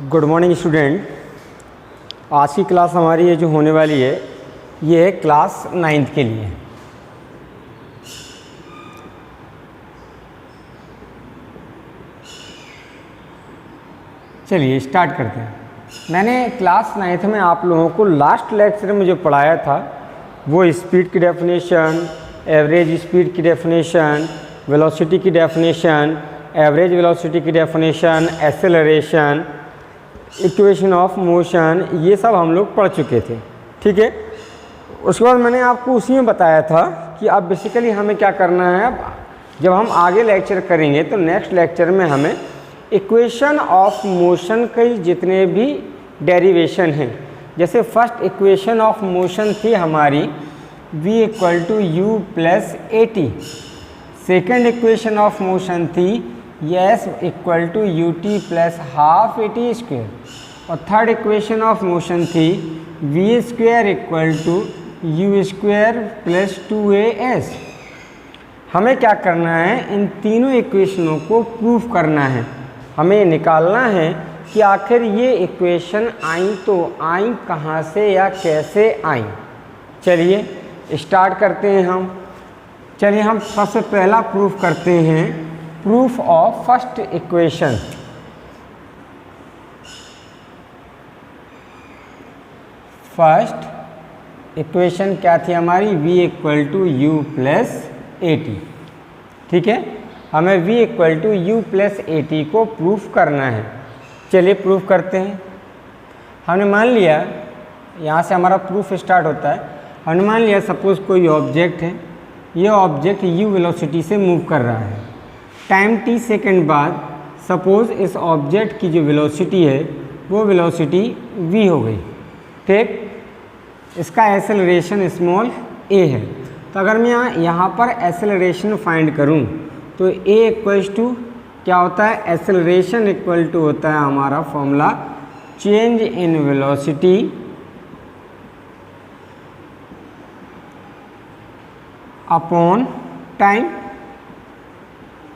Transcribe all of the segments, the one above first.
Good morning student. आज की class हमारी ये जो होने वाली है ये है क्लास 9th के लिए। चलिए स्टार्ट करते हैं। मैंने क्लास 9th में आप लोगों को लास्ट लेक्चर में जो पढ़ाया था वो स्पीड की डेफिनेशन, एवरेज स्पीड की डेफिनेशन, वेलोसिटी की डेफिनेशन, एवरेज वेलोसिटी की definition, acceleration, equation of motion, ये सब हम लोग पढ़ चुके थे। ठीक है, उसके बाद मैंने आपको उसी में बताया था कि अब बेसिकली हमें क्या करना है। अब जब हम आगे लेक्चर करेंगे तो नेक्स्ट लेक्चर में हमें इक्वेशन ऑफ मोशन के जितने भी डेरिवेशन हैं, जैसे फर्स्ट इक्वेशन ऑफ मोशन थी हमारी v = u + at, second equation of motion थी s = ut + ½ at², और थर्ड इक्वेशन ऑफ मोशन थी v² = u² + 2as। हमें क्या करना है, इन तीनों इक्वेशनों को प्रूफ करना है। हमें निकालना है कि आखिर ये इक्वेशन आई तो आई कहाँ से या कैसे आई। चलिए स्टार्ट करते हैं हम। चलिए हम सबसे पहला प्रूफ करते हैं, proof of first equation. First equation क्या थी हमारी, v = u + at। ठीक है, हमें v = u + at को प्रूफ करना है। चलिए प्रूफ करते हैं। हमने मान लिया, यहाँ से हमारा प्रूफ स्टार्ट होता है। हमने मान लिया सपोज़ कोई ऑब्जेक्ट है, ये ऑब्जेक्ट u वेलोसिटी से मूव कर रहा है। टाइम t सेकेंड बाद सपोज़ इस ऑब्जेक्ट की जो वेलोसिटी है वो वेलोसिटी v हो गई। ठीक, इसका एक्सेलरेशन स्मॉल a है। तो अगर मैं यहाँ पर एक्सेलरेशन फाइंड करूँ तो a क्या होता है, एक्सेलरेशन होता है हमारा formula change in velocity upon time.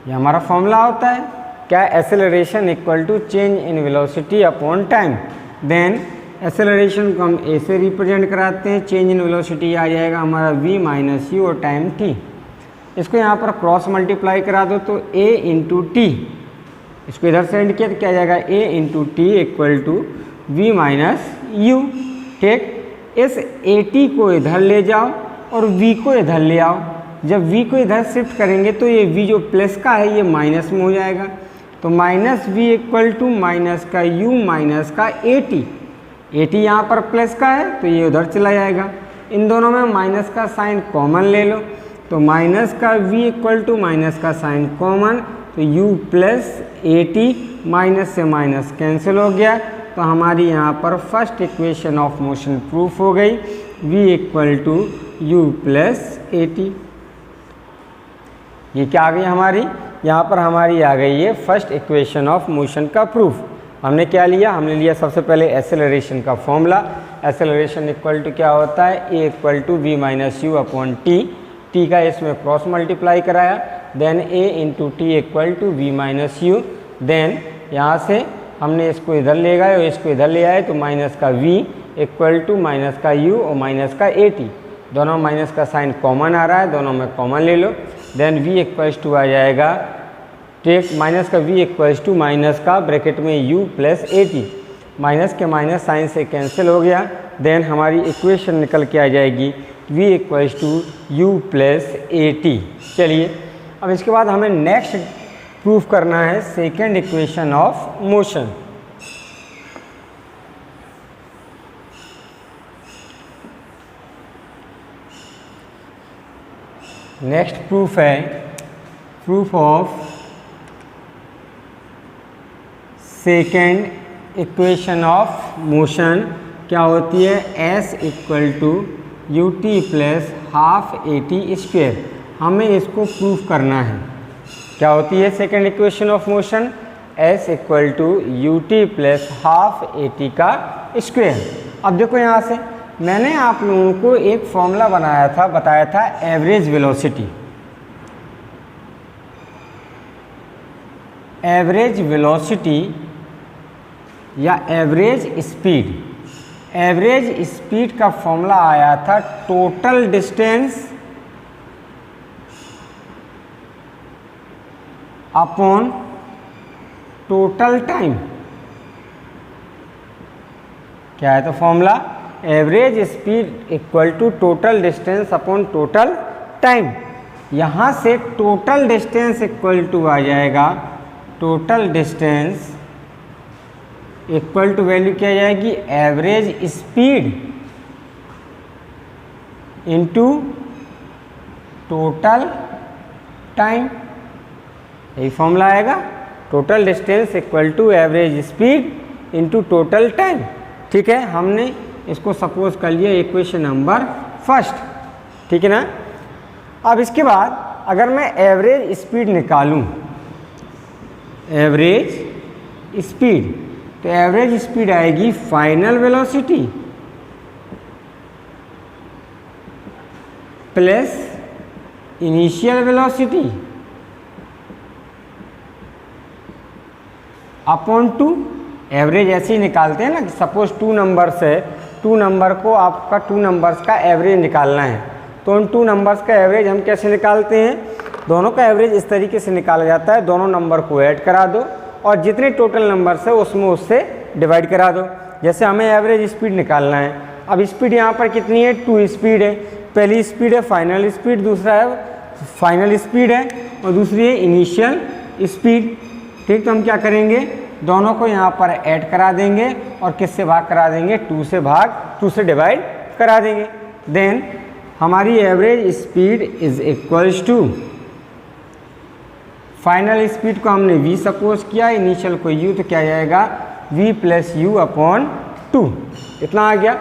ये हमारा फॉर्मूला होता है क्या, acceleration = change in velocity upon time. Then acceleration को हम ए से रिप्रेजेंट कराते हैं, चेंज इन वेलोसिटी आ जाएगा हमारा v - u और टाइम t। इसको यहाँ पर क्रॉस मल्टीप्लाई करा दो तो a × t, इसको इधर से एंड किया तो क्या आ जाएगा, a × t = v - u। ठीक, इस at को इधर ले जाओ और v को इधर ले आओ। जब v को इधर शिफ्ट करेंगे तो ये v जो प्लस का है ये माइनस में हो जाएगा। तो -v = -u - at यहाँ पर प्लस का है तो ये उधर चला जाएगा। इन दोनों में माइनस का साइन कॉमन ले लो तो माइनस का v = माइनस का साइन कॉमन, तो u + at, माइनस से माइनस कैंसिल हो गया। तो हमारी यहाँ पर first equation of motion proof हो गई, v = u + at। ये क्या आ गई हमारी, यहाँ पर हमारी आ गई है फर्स्ट इक्वेशन ऑफ मोशन का प्रूफ। हमने क्या लिया, हमने लिया सबसे पहले एक्सेलरेशन का फॉर्मूला। एक्सेलरेशन क्या होता है, a = v - u upon t, t का इसमें क्रॉस मल्टीप्लाई कराया। Then a × t = v - u। Then यहाँ से हमने इसको इधर ले गए और इसको इधर ले आए तो माइनस का v = माइनस का u और माइनस का at, दोनों माइनस का साइन कॉमन आ रहा है, दोनों में कॉमन ले लो। देन v = आ जाएगा, ठीक, माइनस का v = माइनस का ब्रैकेट में u + at, माइनस के माइनस साइन से कैंसिल हो गया। देन हमारी इक्वेशन निकल के आ जाएगी v = u + at। चलिए अब इसके बाद हमें नेक्स्ट प्रूफ करना है second equation of motion. Next proof है proof of second equation of motion. क्या होती है, s = ut + ½ at²। हमें इसको प्रूफ करना है। क्या होती है second equation of motion, s = ut + ½ at²। अब देखो यहाँ से मैंने आप लोगों को एक फॉर्मूला बताया था एवरेज वेलोसिटी। एवरेज वेलोसिटी या एवरेज स्पीड, एवरेज स्पीड का फॉर्मूला आया था total distance upon total time. क्या है तो formula? Average speed equal to total distance upon total time. यहाँ से टोटल डिस्टेंस इक्वल टू आ जाएगा, total distance equal to value क्या आ जाएगी, average speed into total time. यही फॉर्मूला आएगा, total distance equal to average speed into total time. ठीक है, हमने इसको सपोज कर लिया इक्वेशन नंबर फर्स्ट। ठीक है ना। अब इसके बाद अगर मैं एवरेज स्पीड निकालूं, एवरेज स्पीड, तो एवरेज स्पीड आएगी final velocity plus initial velocity upon 2। Average ऐसे ही निकालते हैं ना, सपोज 2 नंबर्स है, 2 नंबर को आपका 2 नंबर्स का एवरेज निकालना है, तो उन 2 नंबर्स का एवरेज हम कैसे निकालते हैं, दोनों का एवरेज इस तरीके से निकाला जाता है, दोनों नंबर को ऐड करा दो और जितने टोटल नंबर्स है उसमें उससे डिवाइड करा दो। जैसे हमें एवरेज स्पीड निकालना है, अब स्पीड यहाँ पर कितनी है, 2 स्पीड है। पहली स्पीड है फाइनल स्पीड, दूसरा है फाइनल स्पीड है और दूसरी है इनिशियल स्पीड। ठीक, तो हम क्या करेंगे, दोनों को यहाँ पर ऐड करा देंगे और किससे भाग करा देंगे, 2 से डिवाइड करा देंगे। देन हमारी average speed is equals to, final speed को हमने v सपोज किया, इनिशियल को u, तो क्या जाएगा v प्लस यू अपॉन 2। इतना आ गया।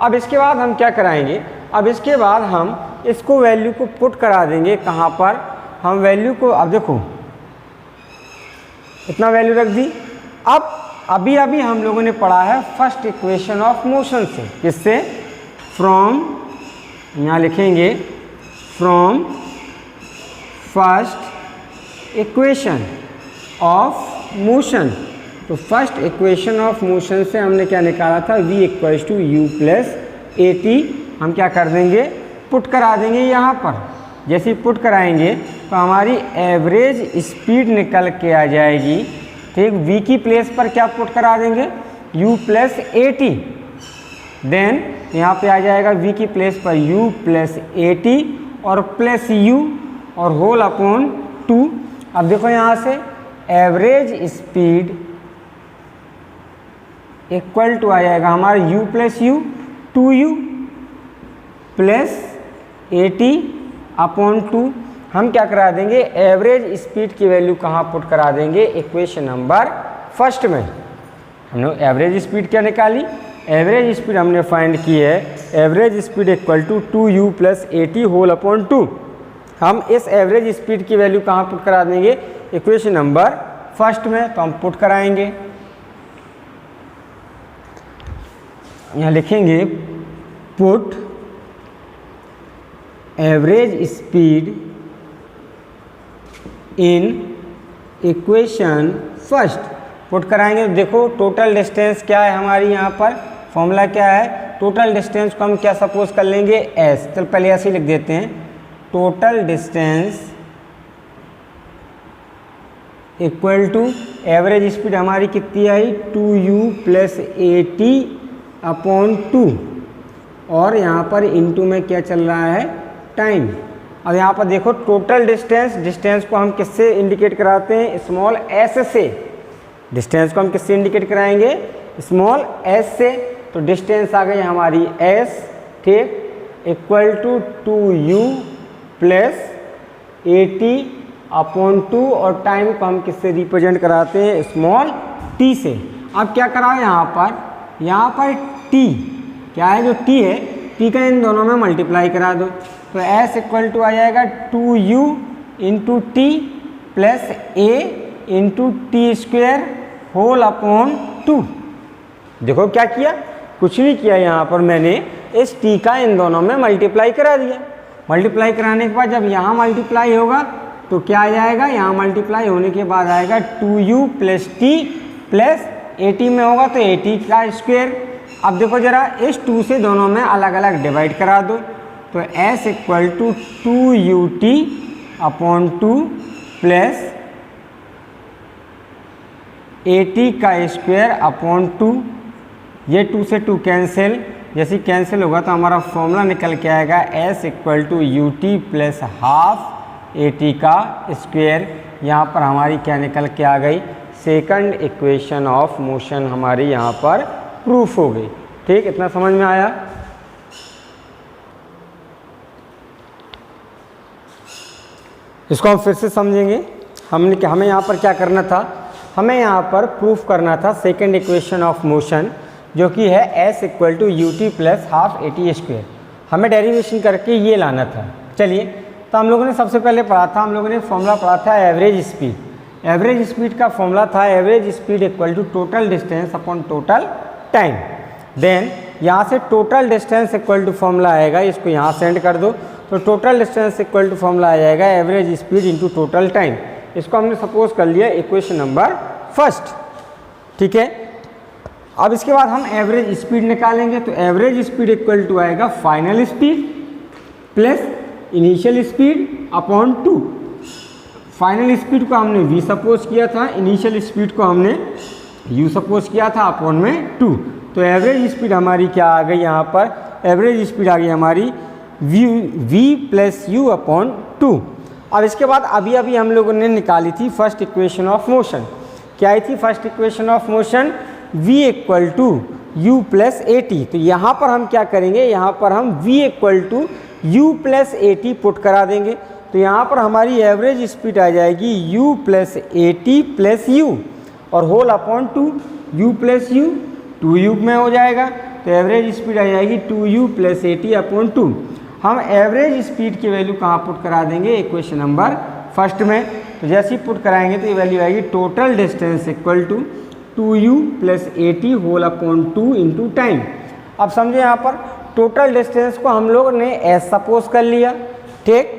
अब इसके बाद हम क्या कराएंगे, अब इसके बाद हम इसको वैल्यू को पुट करा देंगे कहाँ पर, हम वैल्यू को, अब देखो इतना वैल्यू रख दी। अब अभी हम लोगों ने पढ़ा है फर्स्ट इक्वेशन ऑफ मोशन से, किससे, फ्रॉम, यहाँ लिखेंगे from first equation of motion. तो फर्स्ट इक्वेशन ऑफ मोशन से हमने क्या निकाला था, v equals to you plus A T. हम क्या कर देंगे, पुट करा देंगे यहाँ पर। जैसे पुट कराएंगे तो हमारी एवरेज स्पीड निकल के आ जाएगी। ठीक, v की प्लेस पर क्या पुट करा देंगे, u प्लस ए टी। देन यहाँ पे आ जाएगा v की प्लेस पर u प्लस ए टी और प्लस u और होल अपॉन 2। अब देखो यहाँ से एवरेज स्पीड इक्वल टू आ जाएगा हमारा u plus u, 2u plus ए टी अपॉन 2। हम क्या करा देंगे, एवरेज स्पीड की वैल्यू कहाँ पुट करा देंगे, इक्वेशन नंबर फर्स्ट में। हमने एवरेज स्पीड क्या निकाली, एवरेज स्पीड हमने फाइंड की है, average speed equal to 2u plus A t whole upon 2। हम इस एवरेज स्पीड की वैल्यू कहाँ पुट करा देंगे, इक्वेशन नंबर फर्स्ट में। तो हम पुट कराएंगे, यहाँ लिखेंगे put average speed in equation first. Put कराएंगे तो देखो टोटल डिस्टेंस क्या है हमारी, यहाँ पर फॉर्मूला क्या है, टोटल डिस्टेंस को हम क्या सपोज कर लेंगे, s। चल पहले ऐसे ही लिख देते हैं, total distance equal to average speed हमारी कितनी आई, 2u प्लस ए टी अपॉन 2 और यहाँ पर इनटू में क्या चल रहा है, टाइम। अब यहाँ पर देखो टोटल डिस्टेंस, डिस्टेंस को हम किससे इंडिकेट कराते हैं, स्मॉल s से। डिस्टेंस को हम किससे इंडिकेट कराएंगे, स्मॉल s से। तो डिस्टेंस आ गई हमारी s, ठीक, equal to 2u plus A t upon 2 और टाइम को हम किससे रिप्रेजेंट कराते हैं, स्मॉल t से। अब क्या कराओ यहाँ पर t क्या है, जो t है, t का इन दोनों में मल्टीप्लाई करा दो। तो s इक्वल टू आ जाएगा 2u into T plus A into T square whole upon 2। देखो क्या किया, कुछ नहीं किया, यहाँ पर मैंने इस t का इन दोनों में मल्टीप्लाई करा दिया। मल्टीप्लाई कराने के बाद जब यहाँ मल्टीप्लाई होगा तो क्या आ जाएगा, यहाँ मल्टीप्लाई होने के बाद आएगा 2u plus T plus eighty में होगा तो 80 का स्क्वायर। अब देखो जरा इस 2 से दोनों में अलग अलग डिवाइड करा दो, तो s equal to 2ut upon 2 plus 80 का स्क्वायर अपॉन 2। ये 2 से 2 कैंसिल, जैसे कैंसिल होगा तो हमारा फॉर्मूला निकल के आएगा s equal to u t plus half 80 का स्क्वायर। यहाँ पर हमारी क्या निकल के आ गई, सेकंड इक्वेशन ऑफ मोशन हमारी यहाँ पर प्रूफ हो गई। ठीक, इतना समझ में आया। इसको हम फिर से समझेंगे। हमें यहाँ पर क्या करना था, हमें यहाँ पर प्रूफ करना था सेकंड इक्वेशन ऑफ मोशन जो कि है s equal to u t plus half 80 square. हमें डेरिवेशन करके ये लाना था। चलिए, तो हम लोगों ने सबसे पहले पढ़ा था, हम लोगों ने फॉर्मूला पढ़ा था एवरेज स्पीड। एवरेज स्पीड का फॉर्मूला था average speed equal to total distance upon total time. Then यहाँ से total distance equal to formula आएगा, इसको यहाँ सेंड कर दो, तो total distance equal to formula आ जाएगा average speed into total time. इसको हमने सपोज कर लिया इक्वेशन नंबर फर्स्ट। ठीक है, अब इसके बाद हम एवरेज स्पीड निकालेंगे, तो एवरेज स्पीड इक्वल टू आएगा final speed plus initial speed upon 2। Final speed को हमने v सपोज किया था, इनिशियल स्पीड को हमने u सपोज किया था अपॉन में 2। तो एवरेज स्पीड हमारी क्या आ गई, यहाँ पर एवरेज स्पीड आ गई हमारी v प्लस यू अपॉन 2। अब इसके बाद अभी हम लोगों ने निकाली थी फर्स्ट इक्वेशन ऑफ मोशन। क्या आई थी first equation of motion, v equal to you plus 80। तो यहाँ पर हम क्या करेंगे, यहाँ पर हम v equal to you plus 80 put करा देंगे, तो यहाँ पर हमारी एवरेज स्पीड आ जाएगी u प्लस 80 प्लस यू और whole upon 2, u plus u 2u में हो जाएगा, तो एवरेज स्पीड आ जाएगी 2u प्लस 80 अपॉन 2। हम एवरेज स्पीड की वैल्यू कहाँ पुट करा देंगे, इक्वेशन नंबर फर्स्ट में। तो जैसे ही पुट कराएंगे तो ये वैल्यू आएगी total distance equal to 2u plus 80 whole upon 2 into time. अब समझे यहाँ पर टोटल डिस्टेंस को हम लोग ने s सपोज कर लिया, ठीक,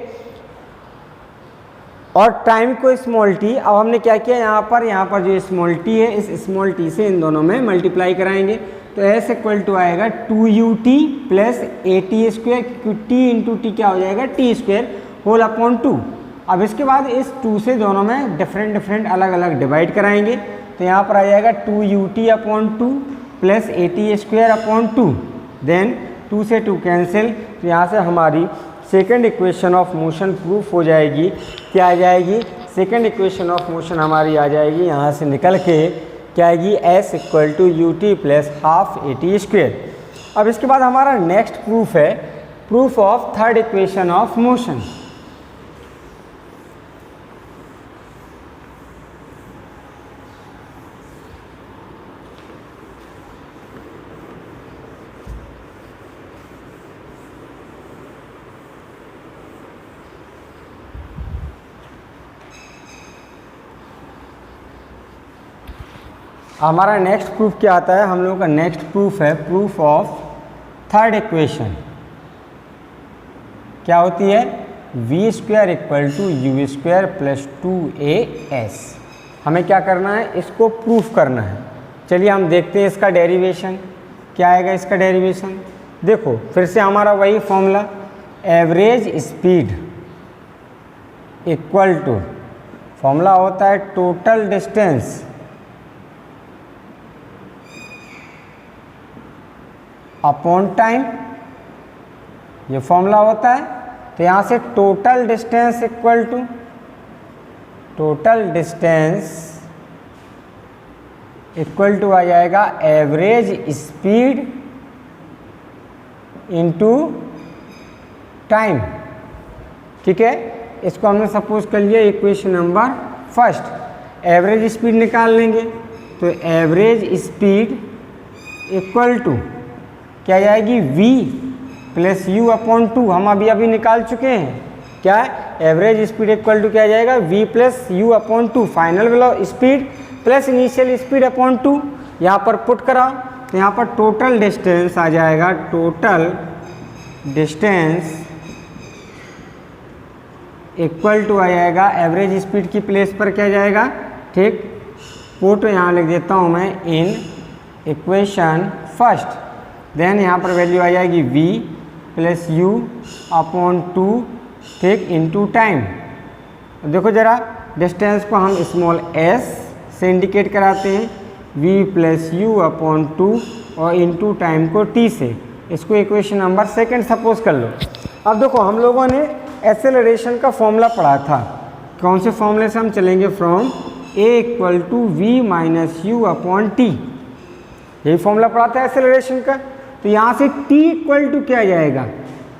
और टाइम को स्मॉल t। अब हमने क्या किया, यहाँ पर जो स्मॉल t है, इस स्मॉल t से इन दोनों में मल्टीप्लाई कराएंगे, तो s इक्वल टू आएगा 2ut प्लस 80 स्क्वायर, क्योंकि t इंटू टी क्या हो जाएगा t स्क्वायर होल अपॉन 2। अब इसके बाद इस 2 से दोनों में डिफरेंट अलग अलग डिवाइड कराएंगे, तो यहाँ पर आ जाएगा 2ut upon 2 plus 80 square upon 2। Then 2 से 2 कैंसिल, तो यहाँ से हमारी second equation of motion proof हो जाएगी। क्या आ जाएगी, सेकंड इक्वेशन ऑफ मोशन हमारी आ जाएगी यहाँ से निकल के क्या आएगी, s equal to u t plus half 80 square. अब इसके बाद हमारा नेक्स्ट प्रूफ है proof of third equation of motion. हमारा नेक्स्ट प्रूफ क्या आता है, हम लोगों का नेक्स्ट प्रूफ है प्रूफ ऑफ थर्ड इक्वेशन। क्या होती है, v square equal to u square plus 2as। हमें क्या करना है, इसको प्रूफ करना है। चलिए हम देखते हैं इसका डेरिवेशन क्या आएगा। इसका डेरिवेशन देखो, फिर से हमारा वही formula, average speed equal to formula होता है टोटल डिस्टेंस अपॉन टाइम, ये फॉर्मूला होता है। तो यहाँ से टोटल डिस्टेंस इक्वल टू आ जाएगा एवरेज स्पीड इनटू टाइम। ठीक है, इसको हमने सपोज कर लिया equation number first. Average speed निकाल लेंगे, तो एवरेज स्पीड इक्वल टू क्या जाएगी, v प्लस यू अपॉन 2। हम अभी निकाल चुके हैं। क्या है, एवरेज स्पीड इक्वल टू क्या जाएगा, v plus u upon 2, final speed plus initial speed upon 2। यहाँ पर पुट करा, तो यहाँ पर टोटल डिस्टेंस आ जाएगा, टोटल डिस्टेंस इक्वल टू आ जाएगा एवरेज स्पीड की प्लेस पर क्या जाएगा, ठीक, पुट यहाँ लिख देता हूँ मैं इन इक्वेशन फर्स्ट, देन यहाँ पर वैल्यू आ जाएगी v प्लस यू अपॉन 2, ठीक, इनटू टाइम। देखो जरा डिस्टेंस को हम स्मॉल s से इंडिकेट कराते हैं, v प्लस यू अपॉन 2 और इनटू टाइम को t से। इसको इक्वेशन नंबर सेकंड सपोज कर लो। अब देखो हम लोगों ने एक्सेलरेशन का फॉर्मूला पढ़ा था, कौन से फॉर्मूले से हम चलेंगे, from a equal to v minus u upon t, यही फॉर्मूला पढ़ा था एक्सेलरेशन का। तो यहाँ से t इक्वल टू क्या आ जाएगा,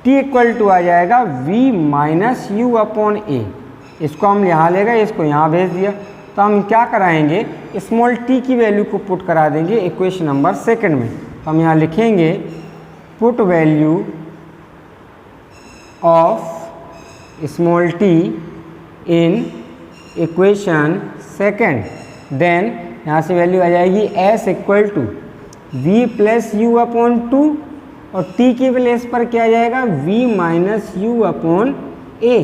t इक्वल टू आ जाएगा v माइनस यू अपॉन ए। इसको हम यहाँ ले गए, इसको यहाँ भेज दिया, तो हम क्या कराएंगे, स्मॉल t की वैल्यू को पुट करा देंगे इक्वेशन नंबर सेकंड में। तो हम यहाँ लिखेंगे put value of small t in equation second, then यहाँ से वैल्यू आ जाएगी s equal to v plus u upon 2 और t की प्लेस पर क्या आ जाएगा, v minus u upon a,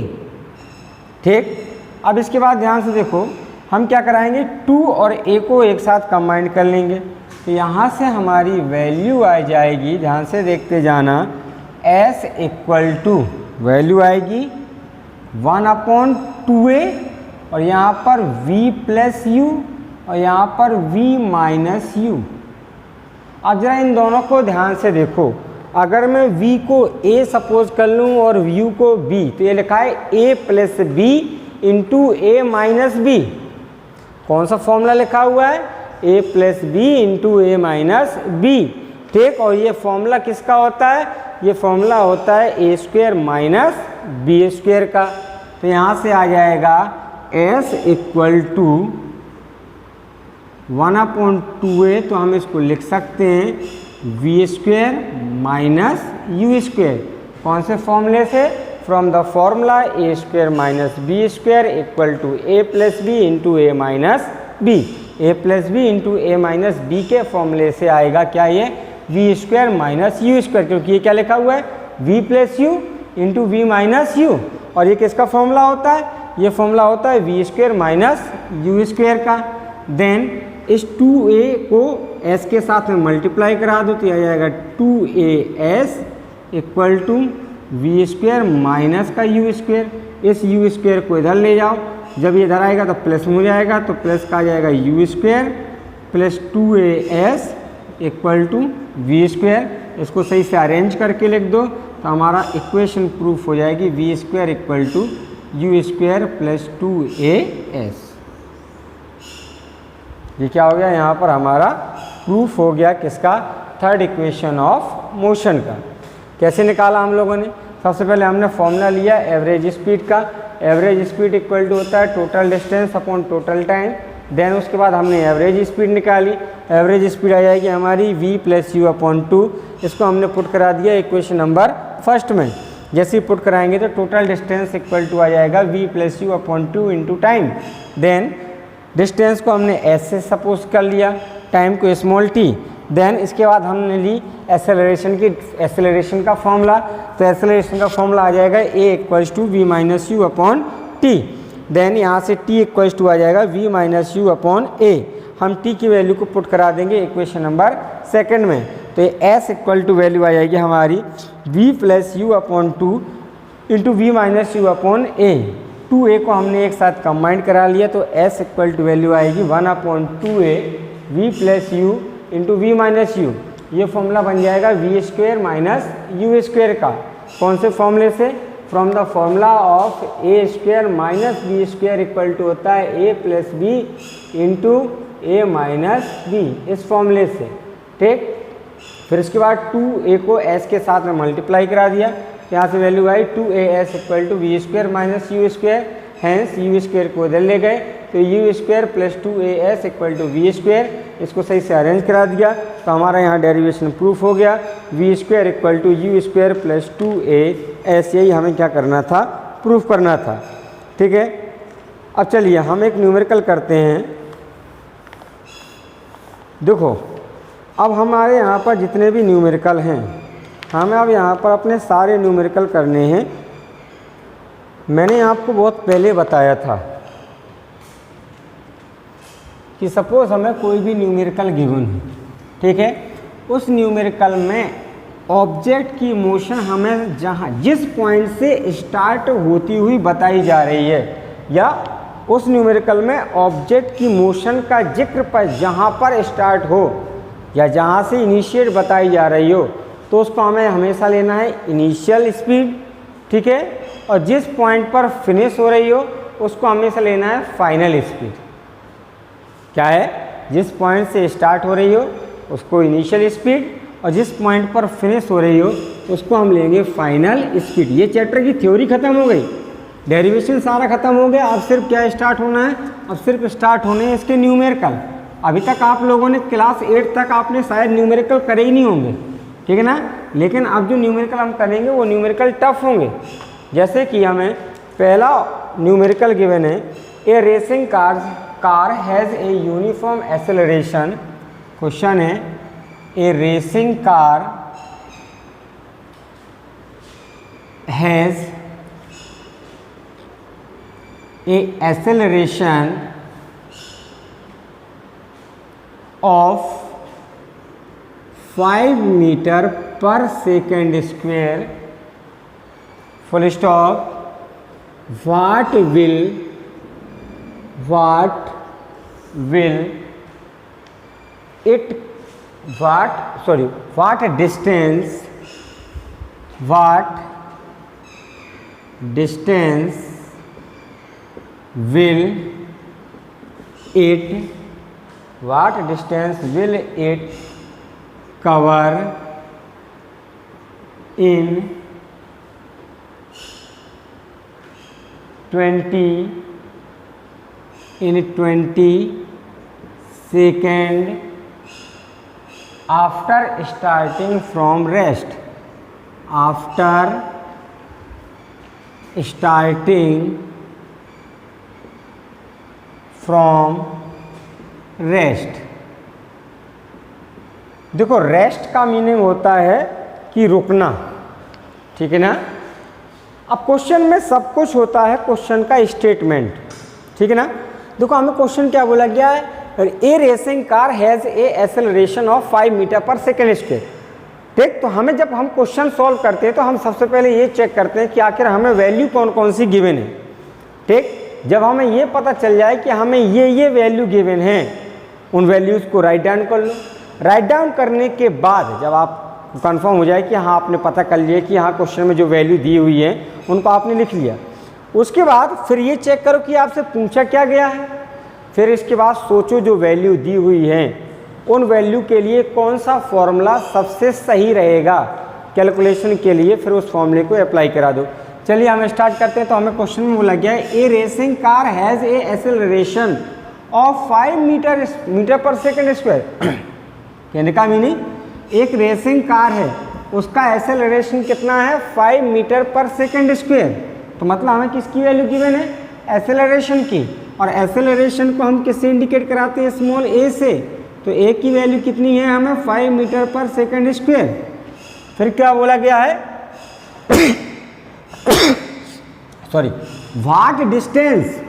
ठीक। अब इसके बाद ध्यान से देखो हम क्या कराएंगे, 2 और a को एक साथ कंबाइन कर लेंगे, तो यहाँ से हमारी वैल्यू आ जाएगी, ध्यान से देखते जाना, s इक्वल टू वैल्यू आएगी 1 अपॉन 2a और यहाँ पर v प्लस यू और यहाँ पर v माइनस यू। अब जरा इन दोनों को ध्यान से देखो, अगर मैं v को a सपोज कर लूँ और u को b, तो ये लिखा है a plus b into a minus b। कौन सा फॉर्मूला लिखा हुआ है, a plus b into a minus b, ठीक। और ये फॉर्मूला किसका होता है, ये फॉर्मूला होता है a square minus b square का। तो यहाँ से आ जाएगा s equal to 1 upon 2a, तो हम इसको लिख सकते हैं v square minus u square. कौन से फॉर्मूले से, from the formula a square minus b square equal to a plus b into a minus b। a plus b into a minus b के फॉर्मूले से आएगा क्या, ये v square minus u square, क्योंकि ये क्या लिखा हुआ है v plus u into v minus u. और ये किसका फॉर्मूला होता है, ये फॉर्मूला होता है v square minus u square का। देन इस 2a को s के साथ में मल्टीप्लाई करा दो, तो यह आ जाएगा 2as equal to v square minus का u स्क्वायर। इस u स्क्वायर को इधर ले जाओ, जब ये इधर आएगा तो प्लस में हो जाएगा, तो प्लस का आ जाएगा u square plus 2as equal to v square. इसको सही से अरेंज करके लिख दो, तो हमारा इक्वेशन प्रूफ हो जाएगी v square equal to u square plus 2as। ये क्या हो गया, यहाँ पर हमारा प्रूफ हो गया किसका, थर्ड इक्वेशन ऑफ मोशन का। कैसे निकाला हम लोगों ने, सबसे पहले हमने फॉर्मूला लिया एवरेज स्पीड का, एवरेज स्पीड इक्वल टू होता है total distance upon total time. Then उसके बाद हमने एवरेज स्पीड निकाली, एवरेज स्पीड आ जाएगी हमारी v प्लस यू अपॉन 2। इसको हमने पुट करा दिया इक्वेशन नंबर फर्स्ट में। जैसे ही पुट कराएंगे तो टोटल डिस्टेंस इक्वल टू आ जाएगा v plus u upon 2 into time. Then distance को हमने s से सपोज कर लिया, टाइम को स्मॉल t। देन इसके बाद हमने ली एक्सेलरेशन का फॉर्मूला, तो एक्सेलरेशन का फॉर्मूला आ जाएगा a equals to v minus u upon t. Then यहाँ से t इक्वल्स टू आ जाएगा v minus u upon a। हम t की वैल्यू को पुट करा देंगे इक्वेशन नंबर सेकंड में, तो ये s इक्वल टू वैल्यू आ जाएगी हमारी v plus u upon 2 into v minus u upon a। 2a को हमने एक साथ कंबाइन करा लिया, तो s इक्वल टू वैल्यू आएगी 1 upon 2a v plus u into v minus u. ये फॉर्मूला बन जाएगा v square minus u square का। कौन से फॉर्मूले से, from the formula of a square minus b square equal to होता है a plus b into a minus b, इस फॉर्मूले से, ठीक। फिर इसके बाद 2a को s के साथ में मल्टीप्लाई करा दिया, यहाँ से वैल्यू आई 2as equal to v square minus u square. Hence u square को इधर ले गए, तो u square plus 2as equal to v square. इसको सही से अरेंज करा दिया, तो हमारा यहाँ डेरिवेशन प्रूफ हो गया, v square equal to u square plus 2as। यही हमें क्या करना था, प्रूफ करना था, ठीक है। अब चलिए हम एक न्यूमेरिकल करते हैं। देखो अब हमारे यहाँ पर जितने भी न्यूमेरिकल हैं, हमें अब यहाँ पर अपने सारे न्यूमेरिकल करने हैं मैंने आपको बहुत पहले बताया था कि सपोज हमें कोई भी न्यूमेरिकल गिवन है, ठीक है, उस न्यूमेरिकल में ऑब्जेक्ट की मोशन हमें जहाँ जिस पॉइंट से स्टार्ट होती हुई बताई जा रही है, या उस न्यूमेरिकल में ऑब्जेक्ट की मोशन का जिक्र पर जहाँ पर स्टार्ट हो या जहाँ से इनिशिएट बताई जा रही हो, तो उसको हमें हमेशा लेना है इनिशियल स्पीड, ठीक है, और जिस पॉइंट पर फिनिश हो रही हो उसको हमेशा लेना है फाइनल स्पीड। क्या है, जिस पॉइंट से स्टार्ट हो रही हो उसको इनिशियल स्पीड, और जिस पॉइंट पर फिनिश हो रही हो उसको हम लेंगे फाइनल स्पीड। ये चैप्टर की थ्योरी खत्म हो गई, डेरिवेशन सारा खत्म हो गया। अब सिर्फ क्या स्टार्ट होना है, अब सिर्फ स्टार्ट होने हैं इसके न्यूमेरिकल। अभी तक आप लोगों ने क्लास 8 तक आपने शायद न्यूमेरिकल करे ही नहीं होंगे, ठीक है ना, लेकिन अब जो न्यूमेरिकल हम करेंगे वो न्यूमेरिकल टफ होंगे। जैसे कि हमें पहला न्यूमेरिकल गिवन है, a racing car has a uniform acceleration. Question है, a racing car has a acceleration of 5 metre per second square, full stop, what distance will it cover in 20 second after starting from rest, after starting from rest। देखो rest का meaning होता है कि रुकना, ठीक है ना। अब क्वेश्चन में सब कुछ होता है क्वेश्चन का स्टेटमेंट, ठीक है ना। देखो हमें क्वेश्चन क्या बोला गया है, a racing car has a acceleration of 5 metre per second square. ठीक, तो हमें जब हम क्वेश्चन सॉल्व करते हैं तो हम सबसे पहले ये चेक करते हैं कि आखिर हमें वैल्यू कौन कौन सी गिवन है। ठीक, जब हमें ये पता चल जाए कि हमें ये वैल्यू गिवन है, उन वैल्यूज़ को राइट डाउन कर लो। राइट डाउन करने के बाद जब आप कंफर्म हो जाए कि हाँ आपने पता कर लिया कि हाँ क्वेश्चन में जो वैल्यू दी हुई है उनको आपने लिख लिया, उसके बाद फिर ये चेक करो कि आपसे पूछा क्या गया है। फिर इसके बाद सोचो जो वैल्यू दी हुई है उन वैल्यू के लिए कौन सा फॉर्मूला सबसे सही रहेगा कैलकुलेशन के लिए, फिर उस फॉर्मूले को अप्लाई करा दो। चलिए हम स्टार्ट करते हैं। तो हमें क्वेश्चन में बोला गया है a racing car has a acceleration of 5 metre per second square. कहने का मीनिंग, एक रेसिंग कार है उसका एक्सेलरेशन कितना है, 5 मीटर पर सेकेंड स्क्वायर। तो मतलब हमें किसकी वैल्यू गिवन है, एक्सेलरेशन की। और एक्सेलरेशन को हम किससे इंडिकेट कराते हैं, स्मॉल ए से। तो ए की वैल्यू कितनी है हमें, 5 मीटर पर सेकेंड स्क्वायर। फिर क्या बोला गया है sorry, what distance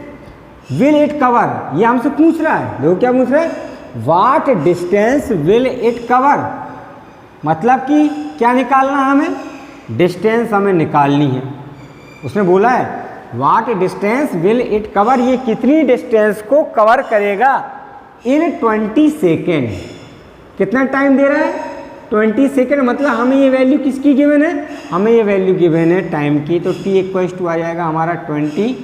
will it cover. ये हमसे पूछ रहा है, देखो क्या पूछ रहा है, what distance will it cover. मतलब कि क्या निकालना है हमें, डिस्टेंस हमें निकालनी है। उसने बोला है what distance will it cover, ये कितनी डिस्टेंस को कवर करेगा इन 20 सेकेंड। कितना टाइम दे रहा है, 20 सेकेंड। मतलब हमें ये वैल्यू किसकी गिवन है, हमें ये वैल्यू गिवन है टाइम की। तो t = आ जाएगा हमारा 20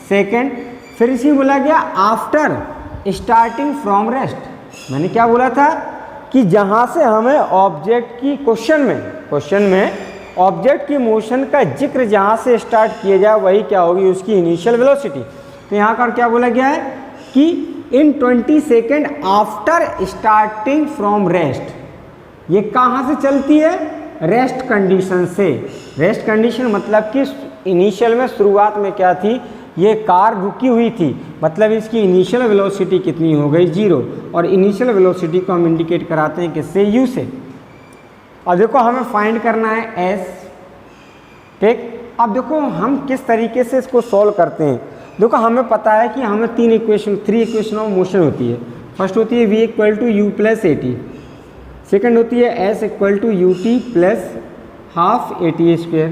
सेकेंड। फिर इसी बोला गया आफ्टर स्टार्टिंग फ्रॉम रेस्ट। मैंने क्या बोला था कि जहाँ से हमें ऑब्जेक्ट की क्वेश्चन में ऑब्जेक्ट की मोशन का जिक्र जहाँ से स्टार्ट किया जाए वही क्या होगी, उसकी इनिशियल वेलोसिटी। तो यहाँ पर क्या बोला गया है कि इन 20 second after starting from rest. ये कहाँ से चलती है, रेस्ट कंडीशन से। रेस्ट कंडीशन मतलब कि इनिशियल में शुरुआत में क्या थी, ये कार रुकी हुई थी, मतलब इसकी इनिशियल वेलोसिटी कितनी हो गई, 0। और इनिशियल वेलोसिटी को हम इंडिकेट कराते हैं किससे, u से। और देखो हमें फाइंड करना है s। ठीक, अब देखो हम किस तरीके से इसको सॉल्व करते हैं। देखो हमें पता है कि हमें थ्री इक्वेशन ऑफ मोशन होती है। फर्स्ट होती है v equal to you plus A t, second होती है s equal to u t plus half a t square,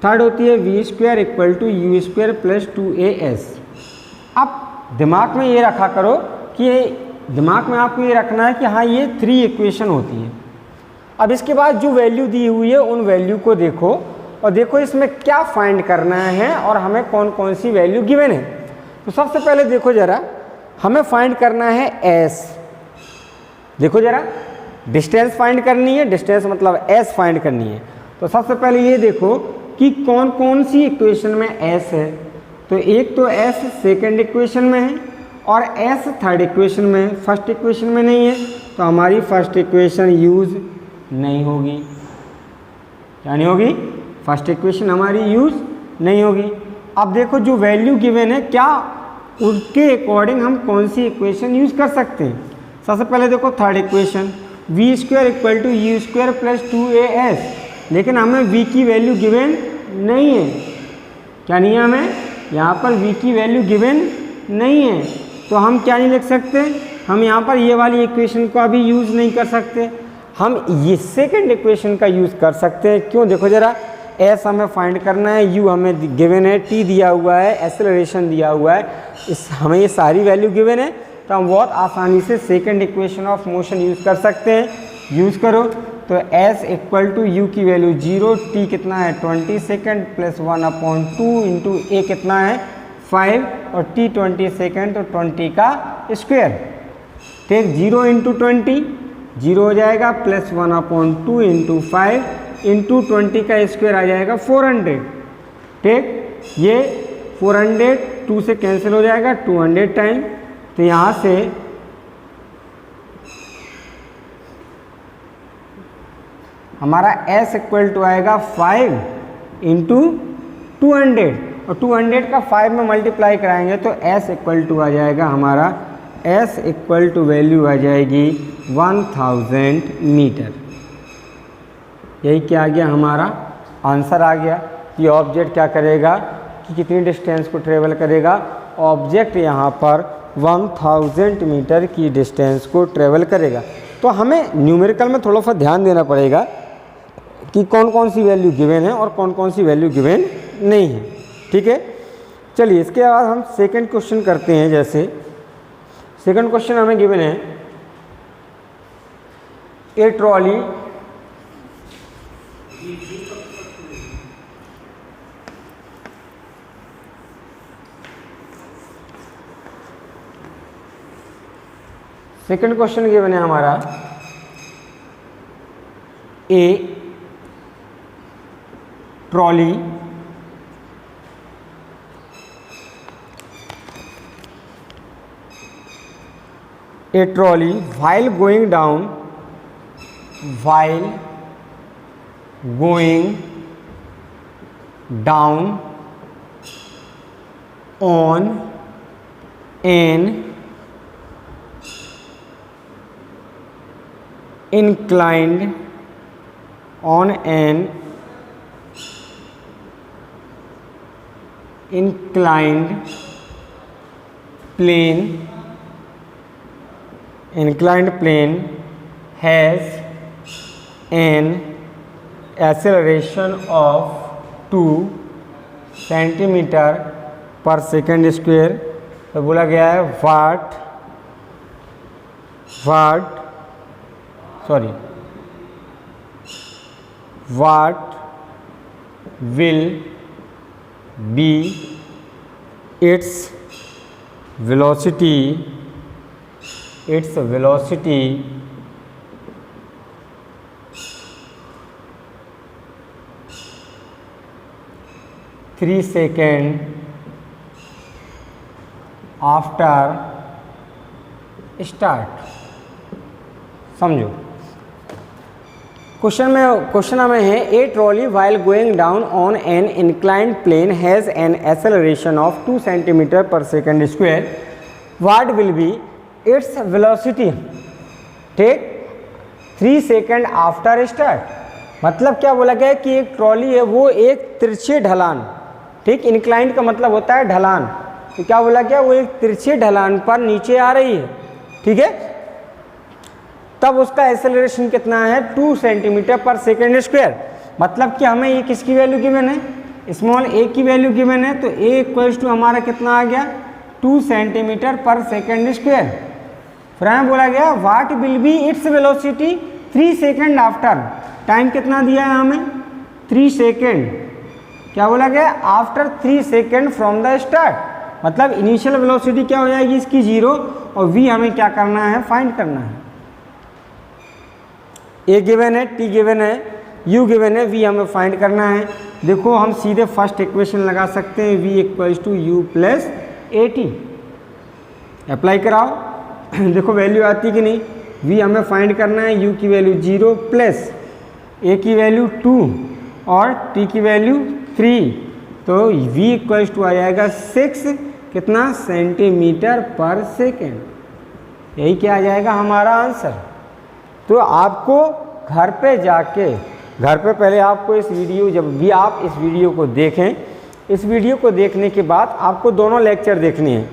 third होती है v square equal to u square plus 2as। अब दिमाग में ये रखा करो कि दिमाग में आपको ये रखना है कि हाँ ये थ्री इक्वेशन होती है। अब इसके बाद जो वैल्यू दी हुई है उन वैल्यू को देखो और देखो इसमें क्या फाइंड करना है और हमें कौन कौन सी वैल्यू गिवन है। तो सबसे पहले देखो ज़रा, हमें फाइंड करना है s। देखो ज़रा, डिस्टेंस फाइंड करनी है, डिस्टेंस मतलब s फाइंड करनी है। तो सबसे पहले ये देखो कि कौन कौन सी इक्वेशन में s है। तो एक तो s सेकेंड इक्वेशन में है और s थर्ड इक्वेशन में है, फर्स्ट इक्वेशन में नहीं है। तो हमारी फर्स्ट इक्वेशन यूज़ नहीं होगी। क्या नहीं होगी? फर्स्ट इक्वेशन हमारी यूज़ नहीं होगी। अब देखो जो वैल्यू गिवन है, क्या उसके अकॉर्डिंग हम कौन सी इक्वेशन यूज़ कर सकते हैं। सबसे पहले देखो third equation v square equal to u square plus 2as, लेकिन हमें v की वैल्यू गिवन नहीं है। क्या नहीं है? हमें यहाँ पर v की वैल्यू गिवन नहीं है, तो हम क्या नहीं लिख सकते, हम यहाँ पर ये वाली इक्वेशन का भी यूज़ नहीं कर सकते। हम ये सेकंड इक्वेशन का यूज़ कर सकते हैं। क्यों? देखो ज़रा, s हमें फाइंड करना है, u हमें गिवन है, t दिया हुआ है, एक्सेलरेशन दिया हुआ है, हमें ये सारी वैल्यू गिवन है। तो हम बहुत आसानी से second equation of motion use कर सकते हैं। यूज़ करो तो s इक्वल टू यू की वैल्यू 0, t कितना है 20 सेकेंड प्लस 1/2 इंटू a कितना है 5 और t 20 सेकेंड तो 20 का स्क्वायर। ठीक, 0 इंटू 20 0 हो जाएगा प्लस 1/2 इंटू 5 इंटू 20 का स्क्वायर आ जाएगा 400। ठीक, ये 400 2 से कैंसिल हो जाएगा 200 टाइम। तो यहाँ से हमारा s इक्वल टू आएगा 5 इंटू 200 और 200 का 5 में मल्टीप्लाई कराएंगे तो s इक्वल टू आ जाएगा हमारा, s इक्वल टू वैल्यू आ जाएगी 1000 मीटर। यही क्या आ गया, हमारा आंसर आ गया कि ऑब्जेक्ट क्या करेगा, कि कितनी डिस्टेंस को ट्रेवल करेगा। ऑब्जेक्ट यहाँ पर 1000 मीटर की डिस्टेंस को ट्रेवल करेगा। तो हमें न्यूमेरिकल में थोड़ा सा ध्यान देना पड़ेगा कि कौन कौन सी वैल्यू गिवन है और कौन कौन सी वैल्यू गिवन नहीं है। ठीक है, चलिए इसके बाद हम सेकंड क्वेश्चन करते हैं। जैसे सेकंड क्वेश्चन हमें गिवन है, a trolley second question given है हमारा, ए trolley while going down on an inclined plane has an acceleration of 2 centimeter per second square। तो बोला गया है what will be its velocity 3 seconds after start. समझो question हमें है, a trolley while going down on an inclined plane has an acceleration of 2 centimetre per second square, what will be its velocity. ठीक, 3 second after start. मतलब क्या बोला गया है कि एक ट्रॉली है वो एक तिरछे ढलान, ठीक, इंक्लाइंड का मतलब होता है ढलान, तो क्या बोला गया, वो एक तिरछे ढलान पर नीचे आ रही है, ठीक है। तब उसका एक्सेलरेशन कितना है, 2 सेंटीमीटर पर सेकेंड स्क्वायर। मतलब कि हमें ये किसकी वैल्यू गिवन है, स्मॉल ए की वैल्यू गिवन है, तो ए इक्वल्स टू हमारा कितना आ गया, 2 सेंटीमीटर पर सेकेंड स्क्वायर। फिर हमें बोला गया what will be its velocity 3 second after, time कितना दिया है हमें, 3 सेकेंड। क्या बोला गया, after 3 second from the start. मतलब इनिशियल वेलोसिटी क्या हो जाएगी इसकी 0, और v हमें क्या करना है, फाइंड करना है। a गिवन है, t गिवन है, u गिवन है, v हमें फाइंड करना है। देखो हम सीधे फर्स्ट इक्वेशन लगा सकते हैं, v equals to you plus A t, apply कराओ। देखो वैल्यू आती कि नहीं, v हमें फाइंड करना है, u की वैल्यू 0 प्लस a की वैल्यू 2 और t की वैल्यू 3, तो v इक्वल्स टू आ जाएगा 6 कितना सेंटीमीटर पर सेकेंड। यही क्या आ जाएगा हमारा आंसर। तो आपको घर पे जाके, घर पे पहले आपको इस वीडियो, जब भी आप इस वीडियो को देखें, इस वीडियो को देखने के बाद आपको दोनों लेक्चर देखने हैं,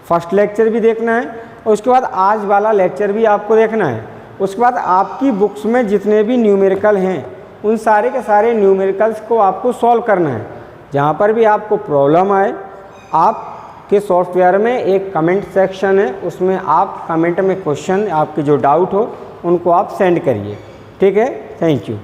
फर्स्ट लेक्चर भी देखना है और उसके बाद आज वाला लेक्चर भी आपको देखना है। उसके बाद आपकी बुक्स में जितने भी न्यूमेरिकल हैं उन सारे के सारे न्यूमेरिकल्स को आपको सॉल्व करना है। जहाँ पर भी आपको प्रॉब्लम आए, आपके सॉफ्टवेयर में एक कमेंट सेक्शन है, उसमें आप कमेंट में क्वेश्चन, आपके जो डाउट हो उनको आप सेंड करिए, ठीक है। Thank you.